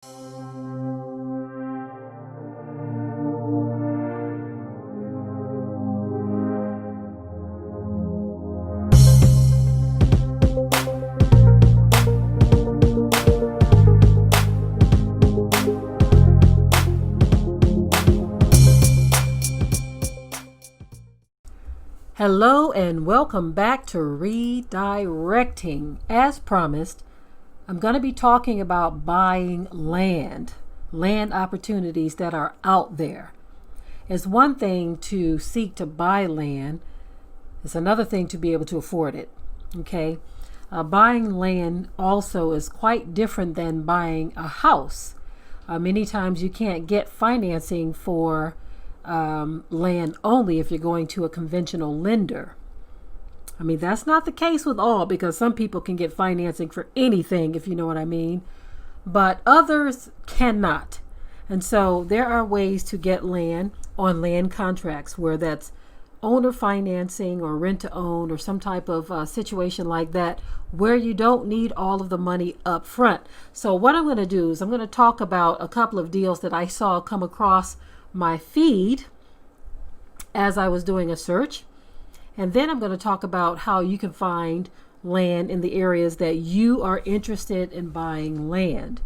Hello and welcome back to Redirecting. As promised, I'm going to be talking about buying land opportunities that are out there. It's one thing to seek to buy land. It's another thing to be able to afford it. Okay. Buying land also is quite different than buying a house. Many times you can't get financing for land only if you're going to a conventional lender. I mean, that's not the case with all, because some people can get financing for anything, if you know what I mean, but others cannot. And so there are ways to get land on land contracts, where that's owner financing or rent to own or some type of situation like that, where you don't need all of the money up front. So what I'm going to do is I'm going to talk about a couple of deals that I saw come across my feed as I was doing a search. And then I'm going to talk about how you can find land in the areas that you are interested in buying land.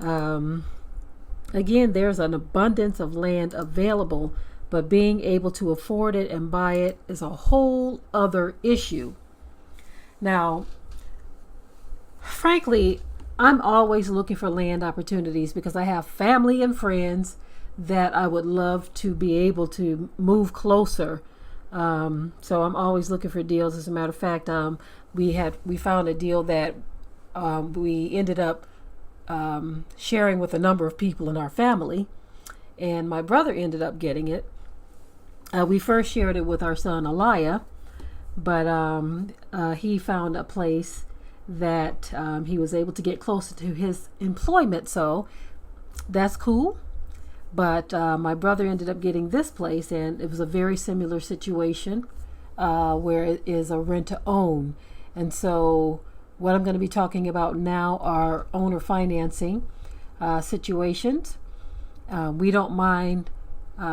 Again, there's an abundance of land available, but being able to afford it and buy it is a whole other issue. Now, frankly, I'm always looking for land opportunities because I have family and friends that I would love to be able to move closer. So I'm always looking for deals. As a matter of fact, we found a deal that we ended up sharing with a number of people in our family, and my brother ended up getting it. We first shared it with our son Elia, but he found a place that he was able to get closer to his employment, so that's cool. But my brother ended up getting this place, and it was a very similar situation where it is a rent to own. And so what I'm going to be talking about now are owner financing situations. We don't mind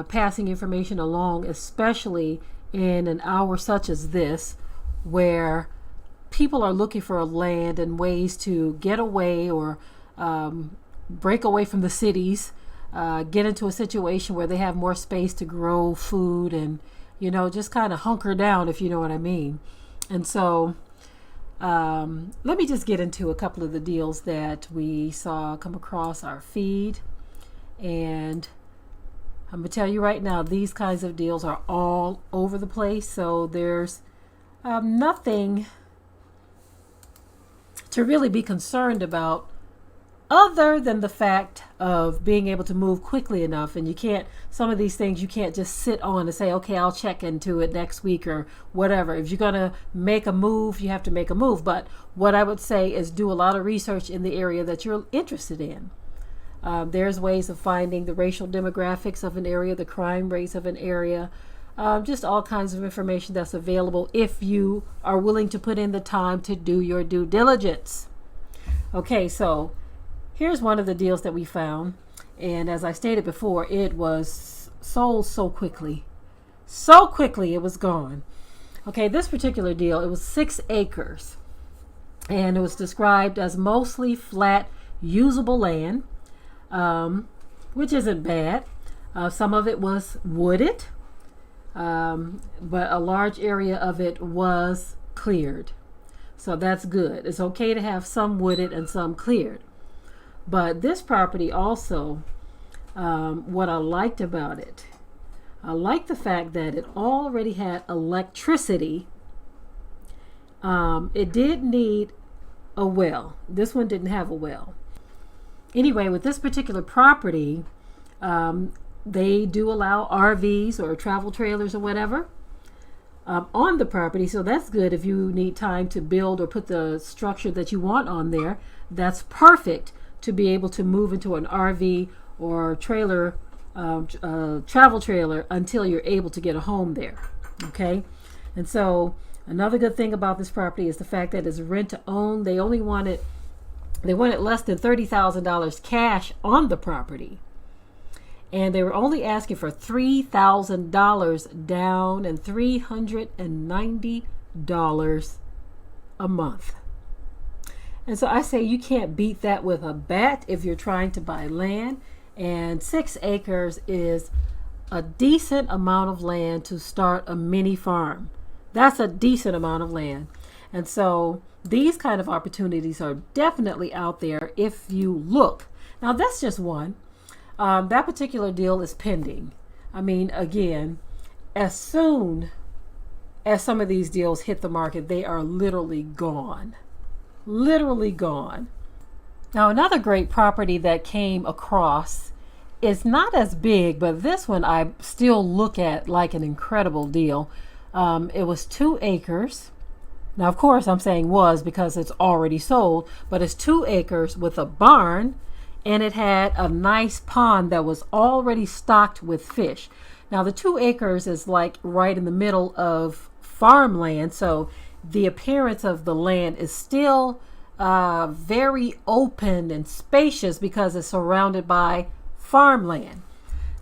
passing information along, especially in an hour such as this, where people are looking for land and ways to get away or break away from the cities. Get into a situation where they have more space to grow food and, just kind of hunker down, if you know what I mean. And so let me just get into a couple of the deals that we saw come across our feed. And I'm going to tell you right now, these kinds of deals are all over the place. So there's nothing to really be concerned about, other than the fact of being able to move quickly enough. And some of these things you can't just sit on and say, okay, I'll check into it next week or whatever. If you're going to make a move, you have to make a move. But what I would say is do a lot of research in the area that you're interested in. There's ways of finding the racial demographics of an area, the crime rates of an area, just all kinds of information that's available if you are willing to put in the time to do your due diligence. Okay, so here's one of the deals that we found. And as I stated before, it was sold so quickly. So quickly it was gone. Okay, this particular deal, it was 6 acres. And it was described as mostly flat, usable land, which isn't bad. Some of it was wooded, but a large area of it was cleared. So that's good. It's okay to have some wooded and some cleared. But this property also, what I liked about it, I liked the fact that it already had electricity. It did need a well. This one didn't have a well. Anyway, with this particular property, they do allow RVs or travel trailers or whatever on the property. So that's good if you need time to build or put the structure that you want on there. That's perfect to be able to move into an RV or trailer, travel trailer, until you're able to get a home there. Okay. And so another good thing about this property is the fact that it's rent to own. They only wanted They wanted less than $30,000 cash on the property. And they were only asking for $3,000 down and $390 a month. And so I say you can't beat that with a bat if you're trying to buy land. And 6 acres is a decent amount of land to start a mini farm. That's a decent amount of land. And so these kind of opportunities are definitely out there if you look. Now that's just one. That particular deal is pending. I mean, again, as soon as some of these deals hit the market, they are literally gone. Literally gone. Now, another great property that came across is not as big, but this one I still look at like an incredible deal. It was 2 acres. Now, of course, I'm saying was because it's already sold, but it's 2 acres with a barn, and it had a nice pond that was already stocked with fish. Now, the 2 acres is like right in the middle of farmland, so the appearance of the land is still very open and spacious because it's surrounded by farmland.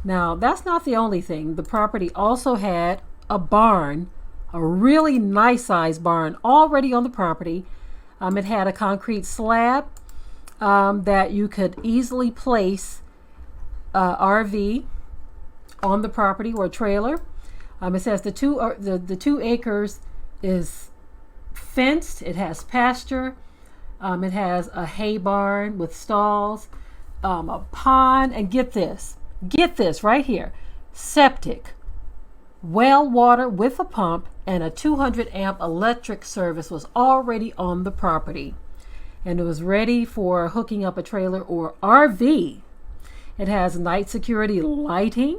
Now, that's not the only thing. The property also had a barn, a really nice sized barn already on the property. It had a concrete slab that you could easily place RV on the property or trailer. It says the 2 acres is fenced. It has pasture. It has a hay barn with stalls, a pond, and get this right here, septic, well water with a pump, and a 200 amp electric service was already on the property, and it was ready for hooking up a trailer or RV. It has night security lighting,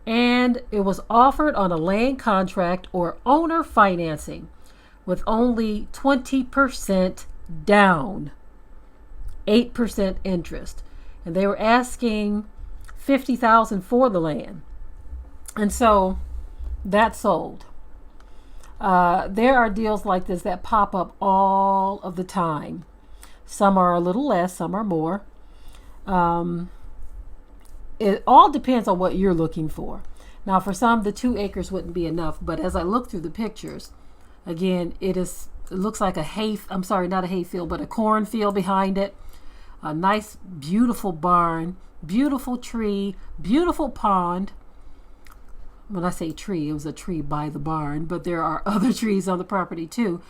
and it was offered on a land contract or owner financing with only 20% down, 8% interest, and they were asking $50,000 for the land, and so that sold. There are deals like this that pop up all of the time. Some are a little less, some are more. It all depends on what you're looking for. Now, for some, the 2 acres wouldn't be enough, but as I look through the pictures, again, it looks like not a hayfield, but a cornfield behind it. A nice, beautiful barn, beautiful tree, beautiful pond. When I say tree, it was a tree by the barn, but there are other trees on the property too.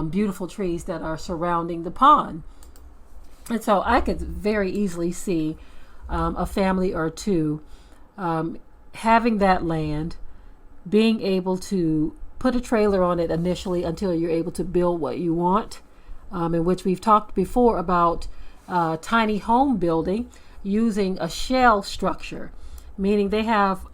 Beautiful trees that are surrounding the pond. And so I could very easily see a family or two having that land, being able to put a trailer on it initially until you're able to build what you want, in which we've talked before about tiny home building using a shell structure, meaning they have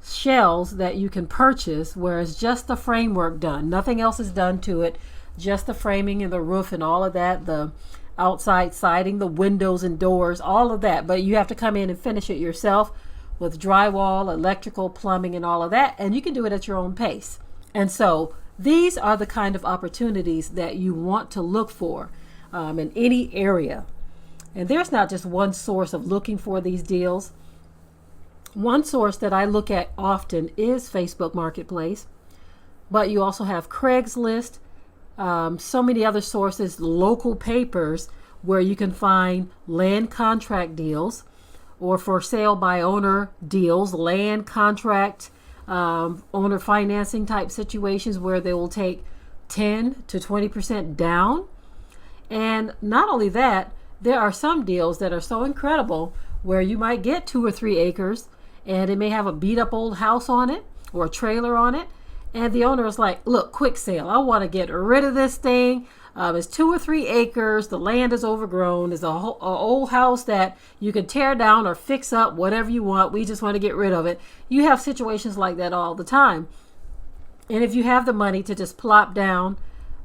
shells that you can purchase where it's just the framework done. Nothing else is done to it, just the framing and the roof and all of that, the outside siding, the windows and doors, all of that. But you have to come in and finish it yourself with drywall, electrical, plumbing, and all of that. And you can do it at your own pace. And so these are the kind of opportunities that you want to look for in any area. And there's not just one source of looking for these deals. One source that I look at often is Facebook Marketplace, but you also have Craigslist, so many other sources, local papers where you can find land contract deals or for sale by owner deals, land contract, owner financing type situations where they will take 10 to 20% down. And not only that, there are some deals that are so incredible where you might get 2 or 3 acres and it may have a beat up old house on it or a trailer on it. And the owner is like, look, quick sale. I want to get rid of this thing. It's 2 or 3 acres. The land is overgrown. It's a old house that you can tear down or fix up, whatever you want. We just want to get rid of it. You have situations like that all the time. And if you have the money to just plop down,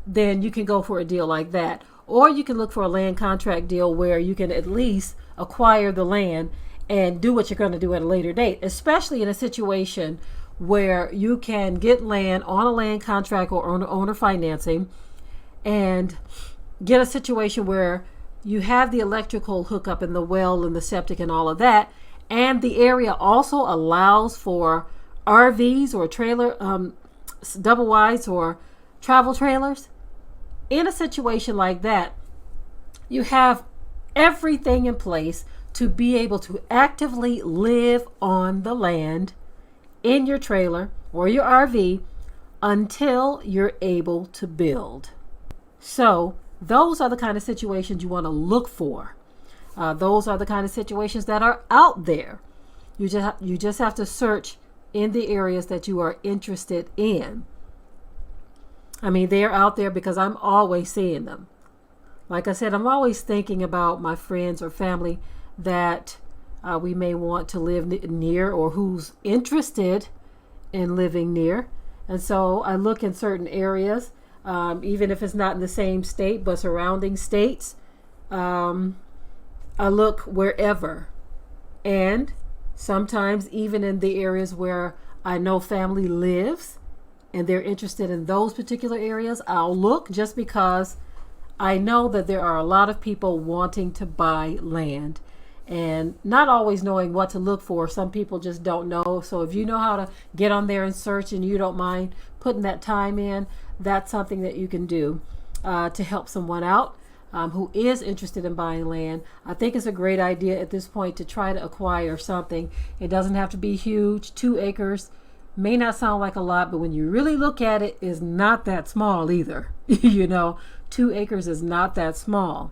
then you can go for a deal like that. Or you can look for a land contract deal where you can at least acquire the land and do what you're going to do at a later date, especially in a situation where you can get land on a land contract or owner financing, and get a situation where you have the electrical hookup and the well and the septic and all of that, and the area also allows for RVs or trailer, double wides or travel trailers. In a situation like that, you have everything in place to be able to actively live on the land in your trailer or your RV until you're able to build. So those are the kind of situations you want to look for. Those are the kind of situations that are out there. You just have to search in the areas that you are interested in. I mean, they're out there because I'm always seeing them. Like I said, I'm always thinking about my friends or family that we may want to live near, or who's interested in living near. And so I look in certain areas, even if it's not in the same state, but surrounding states. I look wherever. And sometimes even in the areas where I know family lives and they're interested in those particular areas, I'll look, just because I know that there are a lot of people wanting to buy land and not always knowing what to look for. Some people just don't know. So if you know how to get on there and search, and you don't mind putting that time in, that's something that you can do to help someone out who is interested in buying land. I think it's a great idea at this point to try to acquire something. It doesn't have to be huge. 2 acres may not sound like a lot, but when you really look at it, it's not that small either. 2 acres is not that small.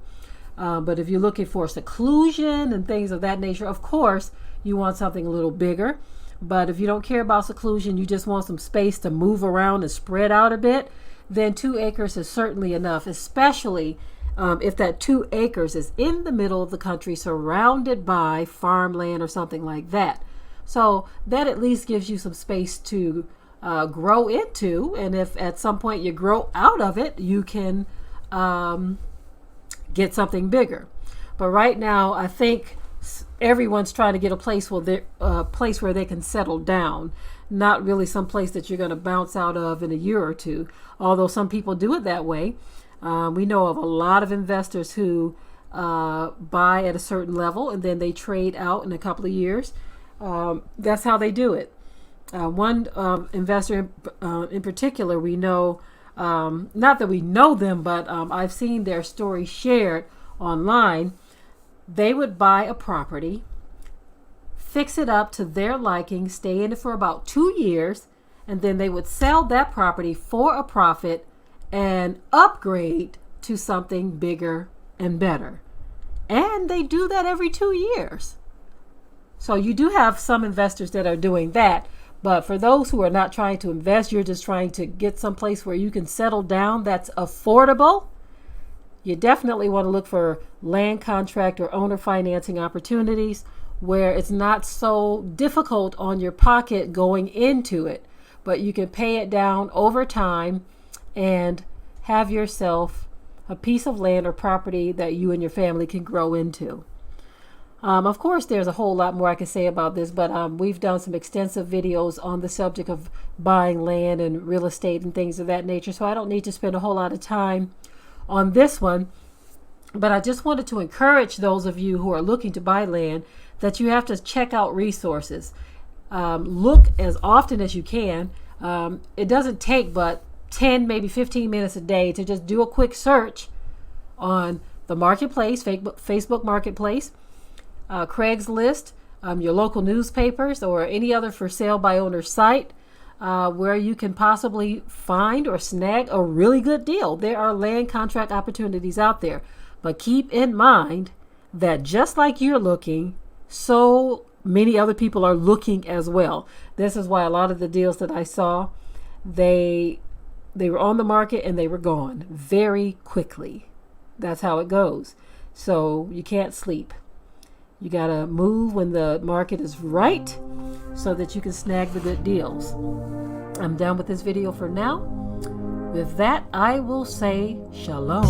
But if you're looking for seclusion and things of that nature, of course, you want something a little bigger. But if you don't care about seclusion, you just want some space to move around and spread out a bit, then 2 acres is certainly enough, especially if that 2 acres is in the middle of the country, surrounded by farmland or something like that. So that at least gives you some space to grow into. And if at some point you grow out of it, you can get something bigger. But right now, I think everyone's trying to get a place where they can settle down, not really some place that you're going to bounce out of in a year or two, although some people do it that way. We know of a lot of investors who buy at a certain level and then they trade out in a couple of years. That's how they do it. One investor in particular, we know, not that we know them, but I've seen their story shared online. They would buy a property, fix it up to their liking, stay in it for about 2 years, and then they would sell that property for a profit and upgrade to something bigger and better. And they do that every 2 years. So you do have some investors that are doing that. But for those who are not trying to invest, you're just trying to get someplace where you can settle down that's affordable, you definitely want to look for land contract or owner financing opportunities where it's not so difficult on your pocket going into it, but you can pay it down over time and have yourself a piece of land or property that you and your family can grow into. Of course, there's a whole lot more I could say about this, but we've done some extensive videos on the subject of buying land and real estate and things of that nature, so I don't need to spend a whole lot of time on this one. But I just wanted to encourage those of you who are looking to buy land that you have to check out resources. Look as often as you can. It doesn't take but 10, maybe 15 minutes a day to just do a quick search on the marketplace, Facebook Marketplace, Craigslist, your local newspapers, or any other for sale by owner site where you can possibly find or snag a really good deal. There are land contract opportunities out there. But keep in mind that just like you're looking, so many other people are looking as well. This is why a lot of the deals that I saw, they were on the market and they were gone very quickly. That's how it goes. So you can't sleep. You got to move when the market is right so that you can snag the good deals. I'm done with this video for now. With that, I will say shalom.